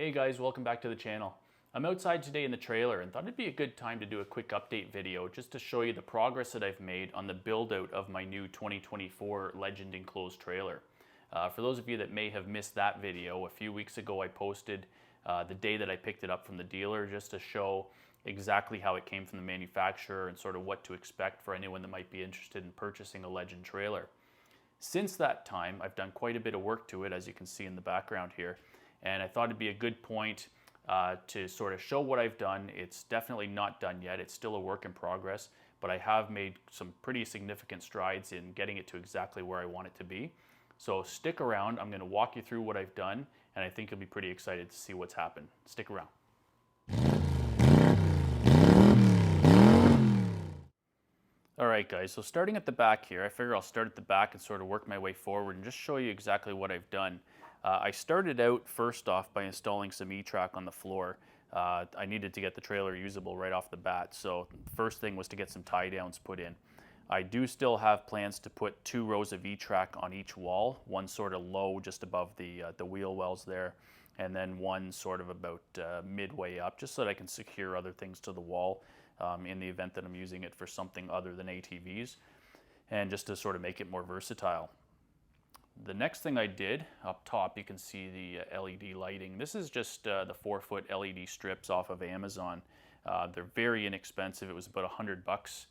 Hey guys, welcome back to the channel. I'm outside today in the trailer and thought it'd be a good time to do a quick update video just to show you the progress that I've made on the build out of my new 2024 Legend enclosed trailer. For those of you that may have missed that video, a few weeks ago I posted the day that I picked it up from the dealer just to show exactly how it came from the manufacturer and sort of what to expect for anyone that might be interested in purchasing a Legend trailer. Since that time, I've done quite a bit of work to it, as you can see in the background here. And I thought it'd be a good point to sort of show what I've done. It's definitely not done yet. It's still a work in progress, but I have made some pretty significant strides in getting it to exactly where I want it to be. So stick around. I'm going to walk you through what I've done, and I think you'll be pretty excited to see what's happened. Stick around. Alright guys, so starting at the back here, I figure I'll start at the back and sort of work my way forward and just show you exactly what I've done. I started out first off by installing some E-track on the floor. I needed to get the trailer usable right off the bat, so the first thing was to get some tie downs put in. I do still have plans to put 2 rows of E-track on each wall, one sort of low just above the wheel wells there, and then one sort of about midway up, just so that I can secure other things to the wall in the event that I'm using it for something other than ATVs, and just to sort of make it more versatile. The next thing I did, up top you can see the LED lighting. This is just the 4-foot LED strips off of Amazon. They're very inexpensive. It was about $100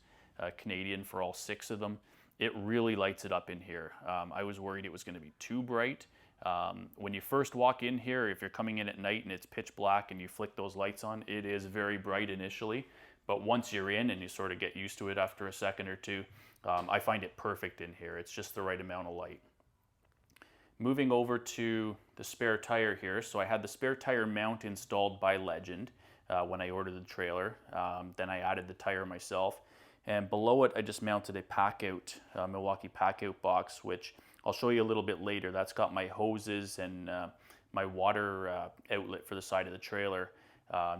Canadian for all 6 of them. It really lights it up in here. I was worried it was going to be too bright. When you first walk in here, if you're coming in at night and it's pitch black and you flick those lights on, it is very bright initially. But once you're in and you sort of get used to it after a second or two, I find it perfect in here. It's just the right amount of light. Moving over to the spare tire here. So I had the spare tire mount installed by Legend when I ordered the trailer. Then I added the tire myself. And below it, I just mounted a pack-out, Milwaukee pack-out box, which I'll show you a little bit later. That's got my hoses and my water outlet for the side of the trailer,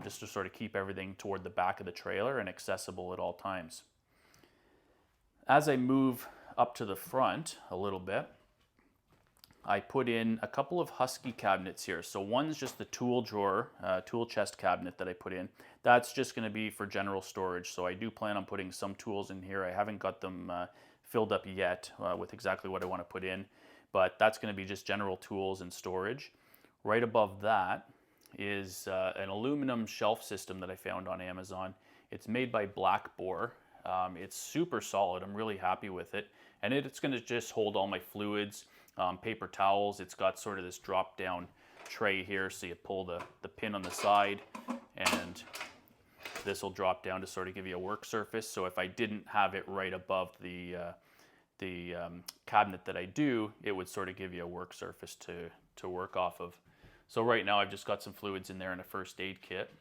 just to sort of keep everything toward the back of the trailer and accessible at all times. As I move up to the front a little bit, I put in a couple of Husky cabinets here. So one's just the tool drawer, tool chest cabinet that I put in. That's just going to be for general storage. So I do plan on putting some tools in here. I haven't got them filled up yet with exactly what I want to put in, but that's going to be just general tools and storage. Right above that is an aluminum shelf system that I found on Amazon. It's made by Black Boar. It's super solid. I'm really happy with it. And it's going to just hold all my fluids, paper towels. It's got sort of this drop down tray here, so you pull the pin on the side and this will drop down to sort of give you a work surface. So if I didn't have it right above the cabinet that I do, it would sort of give you a work surface to work off of. So right now I've just got some fluids in there and a first aid kit.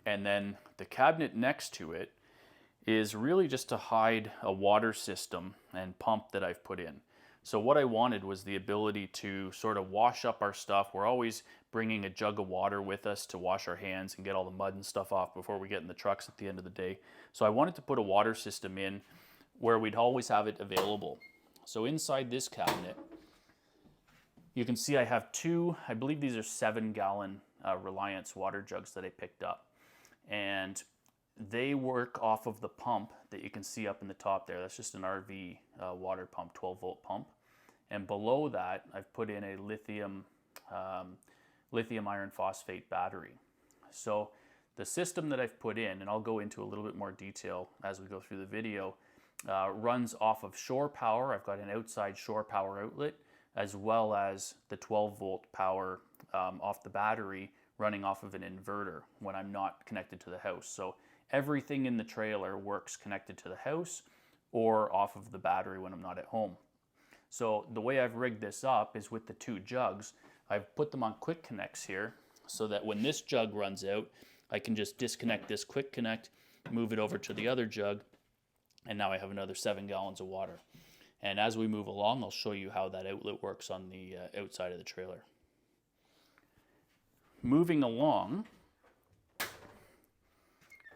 And then the cabinet next to it is really just to hide a water system and pump that I've put in. So what I wanted was the ability to sort of wash up our stuff. We're always bringing a jug of water with us to wash our hands and get all the mud and stuff off before we get in the trucks at the end of the day. So I wanted to put a water system in where we'd always have it available. So inside this cabinet, you can see I have 2, I believe these are 7-gallon Reliance water jugs that I picked up. And they work off of the pump that you can see up in the top there. That's just an RV water pump, 12-volt pump. And below that, I've put in a lithium iron phosphate battery. So the system that I've put in, and I'll go into a little bit more detail as we go through the video, runs off of shore power. I've got an outside shore power outlet, as well as the 12-volt power off the battery running off of an inverter when I'm not connected to the house. So everything in the trailer works connected to the house or off of the battery when I'm not at home. So the way I've rigged this up is with the 2 jugs. I've put them on quick connects here so that when this jug runs out, I can just disconnect this quick connect, move it over to the other jug, and now I have another 7 gallons of water. And as we move along, I'll show you how that outlet works on the outside of the trailer. Moving along,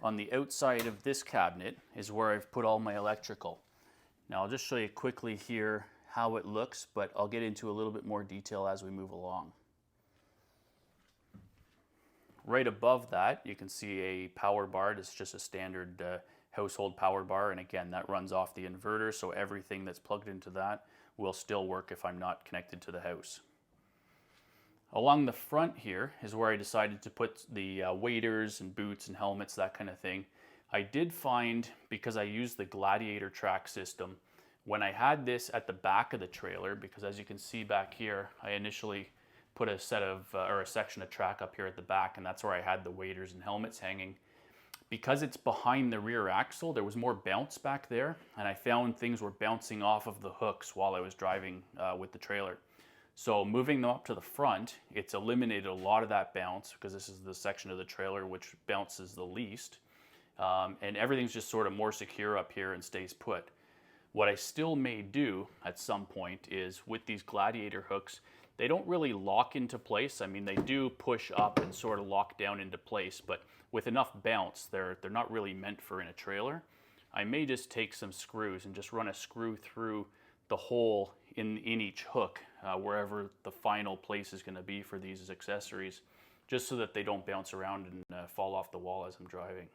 on the outside of this cabinet is where I've put all my electrical. Now I'll just show you quickly here how it looks, but I'll get into a little bit more detail as we move along. Right above that, you can see a power bar. It's just a standard household power bar, and again, that runs off the inverter, so everything that's plugged into that will still work if I'm not connected to the house. Along the front here is where I decided to put the waders and boots and helmets, that kind of thing. I did find, because I used the Gladiator track system, when I had this at the back of the trailer, because as you can see back here, I initially put a set of, or a section of track up here at the back, and that's where I had the waders and helmets hanging. Because it's behind the rear axle, there was more bounce back there, and I found things were bouncing off of the hooks while I was driving with the trailer. So moving them up to the front, it's eliminated a lot of that bounce, because this is the section of the trailer which bounces the least. And everything's just sort of more secure up here and stays put. What I still may do at some point is, with these Gladiator hooks, they don't really lock into place. I mean, they do push up and sort of lock down into place, but with enough bounce, they're not really meant for in a trailer. I may just take some screws and just run a screw through the hole in each hook, wherever the final place is going to be for these accessories, just so that they don't bounce around and fall off the wall as I'm driving.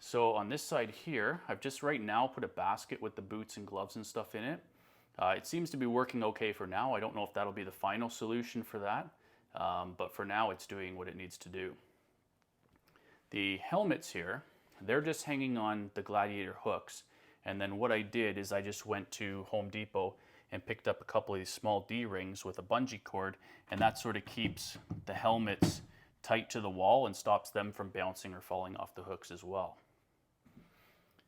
So on this side here, I've just right now put a basket with the boots and gloves and stuff in it. It seems to be working okay for now. I don't know if that'll be the final solution for that, but for now it's doing what it needs to do. The helmets here, they're just hanging on the Gladiator hooks, and then what I did is I just went to Home Depot and picked up a couple of these small D-rings with a bungee cord, and that sort of keeps the helmets tight to the wall and stops them from bouncing or falling off the hooks as well.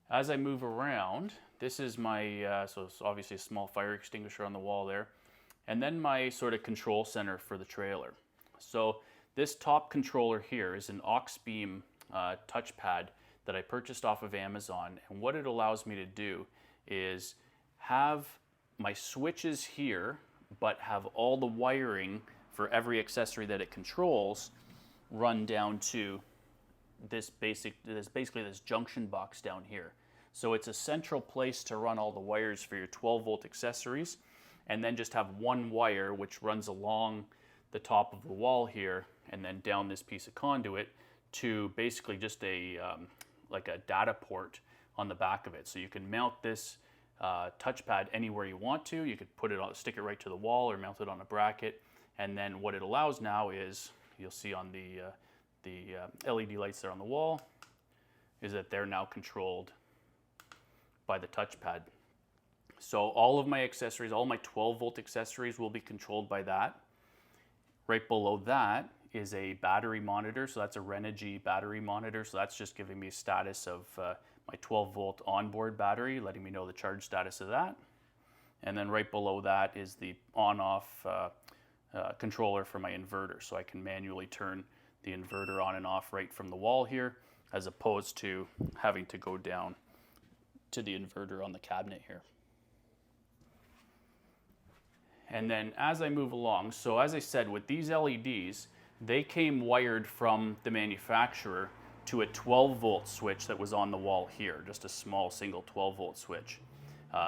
As I move around, this is my, so it's obviously a small fire extinguisher on the wall there, and then my sort of control center for the trailer. So this top controller here is an aux beam touchpad that I purchased off of Amazon, and what it allows me to do is have my switches here, but have all the wiring for every accessory that it controls run down to basically this junction box down here. So it's a central place to run all the wires for your 12-volt accessories, and then just have one wire which runs along the top of the wall here and then down this piece of conduit to basically just a like a data port on the back of it. So you can mount this touchpad anywhere you want to. You could put it on, stick it right to the wall, or mount it on a bracket. And then what it allows now is, you'll see on the LED lights there on the wall, is that they're now controlled by the touchpad. So all of my accessories, all my 12-volt accessories will be controlled by that. Right below that is a battery monitor. So that's a Renogy battery monitor. So that's just giving me a status of my 12-volt onboard battery, letting me know the charge status of that. And then right below that is the on-off controller for my inverter. So I can manually turn the inverter on and off right from the wall here, as opposed to having to go down to the inverter on the cabinet here. And then as I move along, so as I said, with these LEDs, they came wired from the manufacturer to a 12-volt switch that was on the wall here, just a small single 12-volt switch.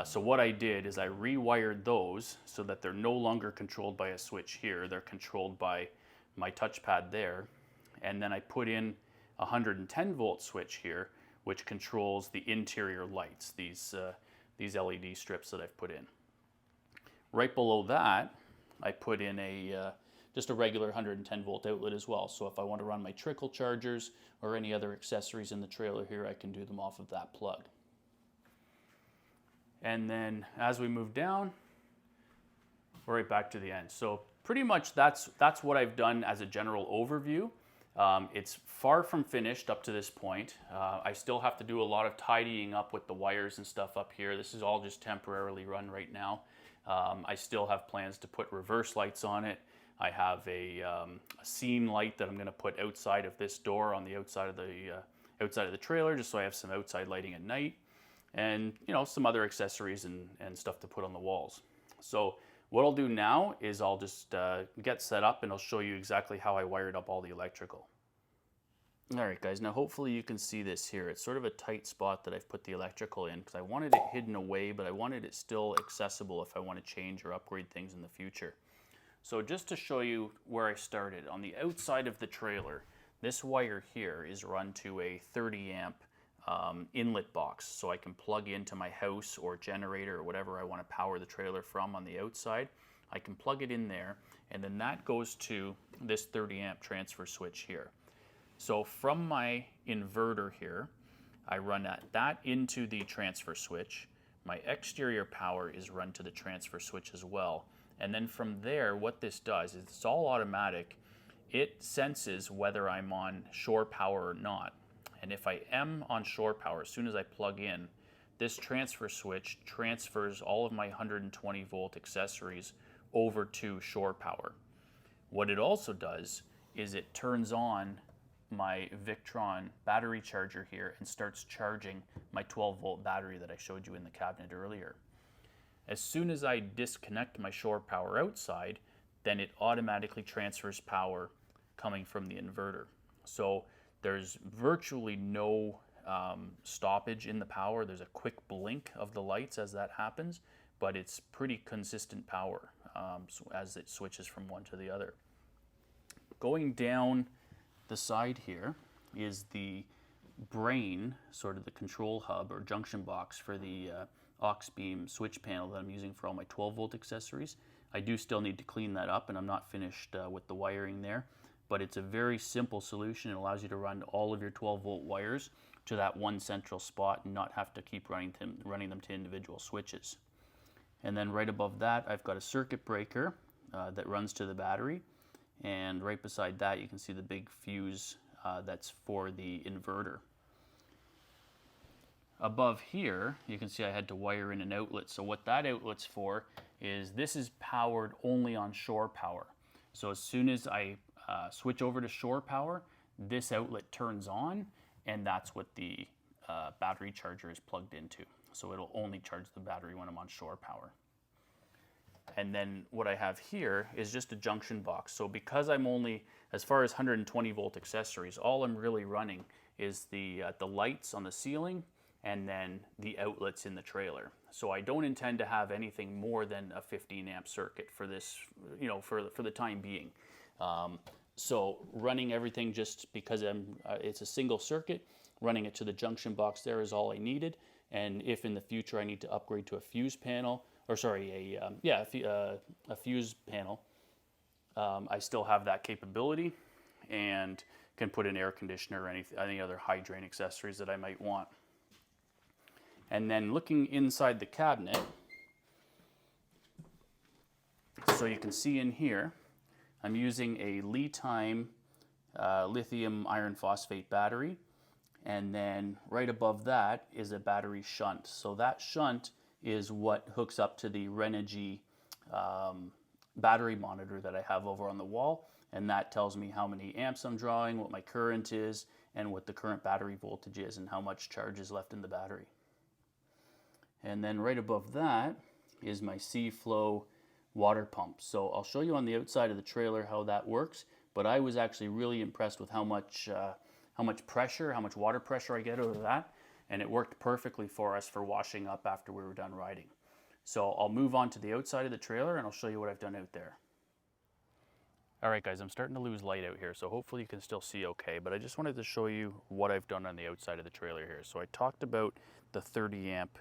So what I did is I rewired those so that they're no longer controlled by a switch here. They're controlled by my touchpad there. And then I put in a 110-volt switch here, which controls the interior lights, these LED strips that I've put in. Right below that, I put in just a regular 110-volt outlet as well. So if I want to run my trickle chargers or any other accessories in the trailer here, I can do them off of that plug. And then as we move down, we're right back to the end. So pretty much that's what I've done as a general overview. It's far from finished up to this point. I still have to do a lot of tidying up with the wires and stuff up here. This is all just temporarily run right now. I still have plans to put reverse lights on it. I have a scene light that I'm going to put outside of this door on the outside of the trailer, just so I have some outside lighting at night, and some other accessories and stuff to put on the walls. So what I'll do now is I'll just get set up, and I'll show you exactly how I wired up all the electrical. Alright guys, now hopefully you can see this here. It's sort of a tight spot that I've put the electrical in, because I wanted it hidden away, but I wanted it still accessible if I want to change or upgrade things in the future. So just to show you where I started, on the outside of the trailer, this wire here is run to a 30 amp inlet box, so I can plug into my house or generator or whatever I want to power the trailer from on the outside. I can plug it in there, and then that goes to this 30 amp transfer switch here. So from my inverter here, I run that into the transfer switch. My exterior power is run to the transfer switch as well. And then from there, what this does is it's all automatic. It senses whether I'm on shore power or not. And if I am on shore power, as soon as I plug in, this transfer switch transfers all of my 120 volt accessories over to shore power. What it also does is it turns on my Victron battery charger here and starts charging my 12 volt battery that I showed you in the cabinet earlier. As soon as I disconnect my shore power outside, then it automatically transfers power coming from the inverter. So there's virtually no stoppage in the power. There's a quick blink of the lights as that happens, but it's pretty consistent power as it switches from one to the other. Going down the side here is the brain, sort of the control hub or junction box for the aux beam switch panel that I'm using for all my 12 volt accessories. I do still need to clean that up, and I'm not finished with the wiring there, but it's a very simple solution. It allows you to run all of your 12 volt wires to that one central spot and not have to keep running them to individual switches. And then right above that, I've got a circuit breaker that runs to the battery, and right beside that you can see the big fuse that's for the inverter. Above here, you can see I had to wire in an outlet. So what that outlet's for is this is powered only on shore power. So as soon as I switch over to shore power, this outlet turns on, and that's what the battery charger is plugged into. So it'll only charge the battery when I'm on shore power. And then what I have here is just a junction box. So because I'm only, as far as 120 volt accessories, all I'm really running is the lights on the ceiling and then the outlets in the trailer. So I don't intend to have anything more than a 15 amp circuit for this, for the time being. So running everything just because it's a single circuit, running it to the junction box there is all I needed. And if in the future I need to upgrade to a fuse panel, or sorry, a fuse panel, I still have that capability and can put an air conditioner or any other high drain accessories that I might want. And then looking inside the cabinet, so you can see in here, I'm using a Li-Time lithium iron phosphate battery, and then right above that is a battery shunt. So that shunt is what hooks up to the Renogy battery monitor that I have over on the wall, and that tells me how many amps I'm drawing, what my current is, and what the current battery voltage is, and how much charge is left in the battery. And then right above that is my C-Flow water pump. So I'll show you on the outside of the trailer how that works, but I was actually really impressed with how much pressure, how much water pressure I get out of that, and it worked perfectly for us for washing up after we were done riding. So I'll move on to the outside of the trailer and I'll show you what I've done out there. All right guys, I'm starting to lose light out here, so hopefully you can still see okay, but I just wanted to show you what I've done on the outside of the trailer here. So I talked about the 30 amp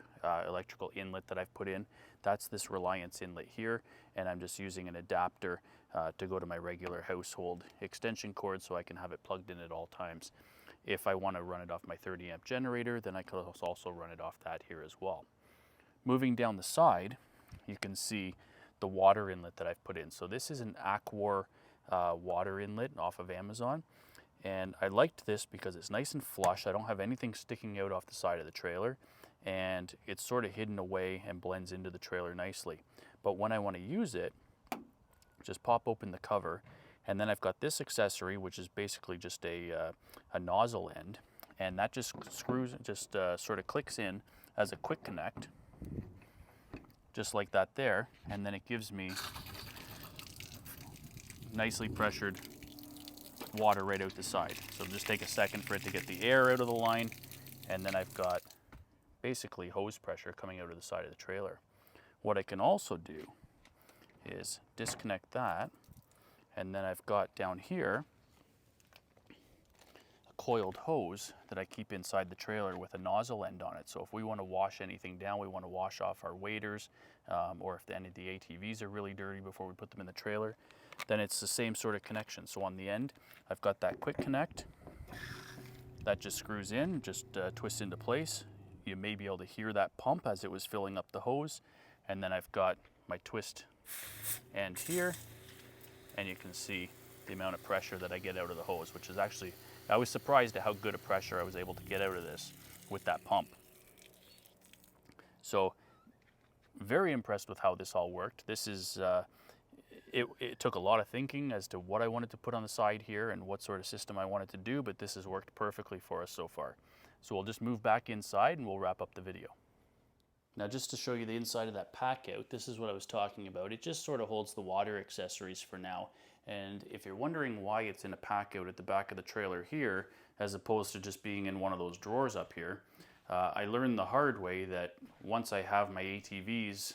electrical inlet that I've put in. That's this Reliance inlet here, and I'm just using an adapter to go to my regular household extension cord so I can have it plugged in at all times. If I want to run it off my 30 amp generator, then I could also run it off that here as well. Moving down the side, you can see the water inlet that I've put in. So this is an Aquar water inlet off of Amazon, and I liked this because it's nice and flush. I don't have anything sticking out off the side of the trailer, and it's sort of hidden away and blends into the trailer nicely. But when I want to use it, just pop open the cover, and then I've got this accessory, which is basically just a nozzle end, and that just sort of clicks in as a quick connect, just like that there, and then it gives me nicely pressured water right out the side. So just take a second for it to get the air out of the line, and then I've got basically hose pressure coming out of the side of the trailer. What I can also do is disconnect that, and then I've got down here a coiled hose that I keep inside the trailer with a nozzle end on it. So if we want to wash anything down, we want to wash off our waders, or if any of the ATVs are really dirty before we put them in the trailer, then it's the same sort of connection. So on the end, I've got that quick connect. That just screws in, just twists into place. You may be able to hear that pump as it was filling up the hose. And then I've got my twist end here, and you can see the amount of pressure that I get out of the hose, which is actually, I was surprised at how good a pressure I was able to get out of this with that pump. So very impressed with how this all worked. This is, it took a lot of thinking as to what I wanted to put on the side here and what sort of system I wanted to do, but this has worked perfectly for us so far. So we'll just move back inside and we'll wrap up the video. Now just to show you the inside of that pack out, this is what I was talking about. It just sort of holds the water accessories for now. And if you're wondering why it's in a pack out at the back of the trailer here, as opposed to just being in one of those drawers up here, I learned the hard way that once I have my ATVs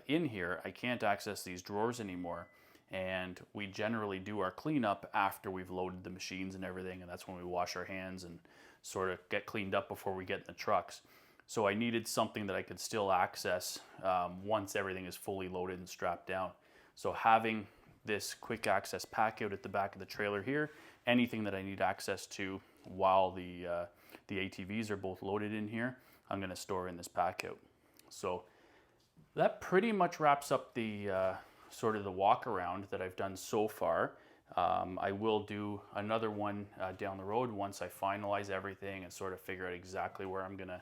in here, I can't access these drawers anymore. And we generally do our cleanup after we've loaded the machines and everything, and that's when we wash our hands and sort of get cleaned up before we get in the trucks. So I needed something that I could still access once everything is fully loaded and strapped down. So having this quick access pack out at the back of the trailer here, anything that I need access to while the ATVs are both loaded in here, I'm going to store in this pack out. So that pretty much wraps up the sort of the walk around that I've done so far. I will do another one down the road once I finalize everything and sort of figure out exactly where I'm gonna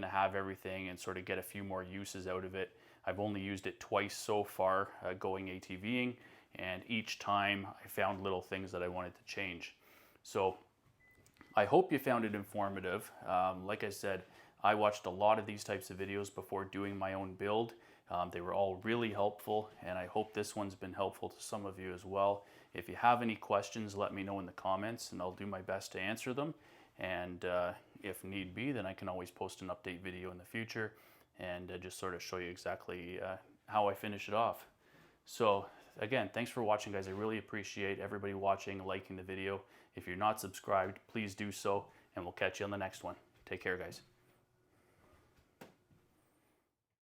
have everything and sort of get a few more uses out of it. I've only used it twice so far going ATVing, and each time I found little things that I wanted to change. So I hope you found it informative. Like I said, I watched a lot of these types of videos before doing my own build. They were all really helpful, and I hope this one's been helpful to some of you as well. If you have any questions, let me know in the comments and I'll do my best to answer them. And if need be, then I can always post an update video in the future and just sort of show you exactly how I finish it off. So again, thanks for watching, guys. I really appreciate everybody watching, liking the video. If you're not subscribed, please do so, and we'll catch you on the next one. Take care, guys.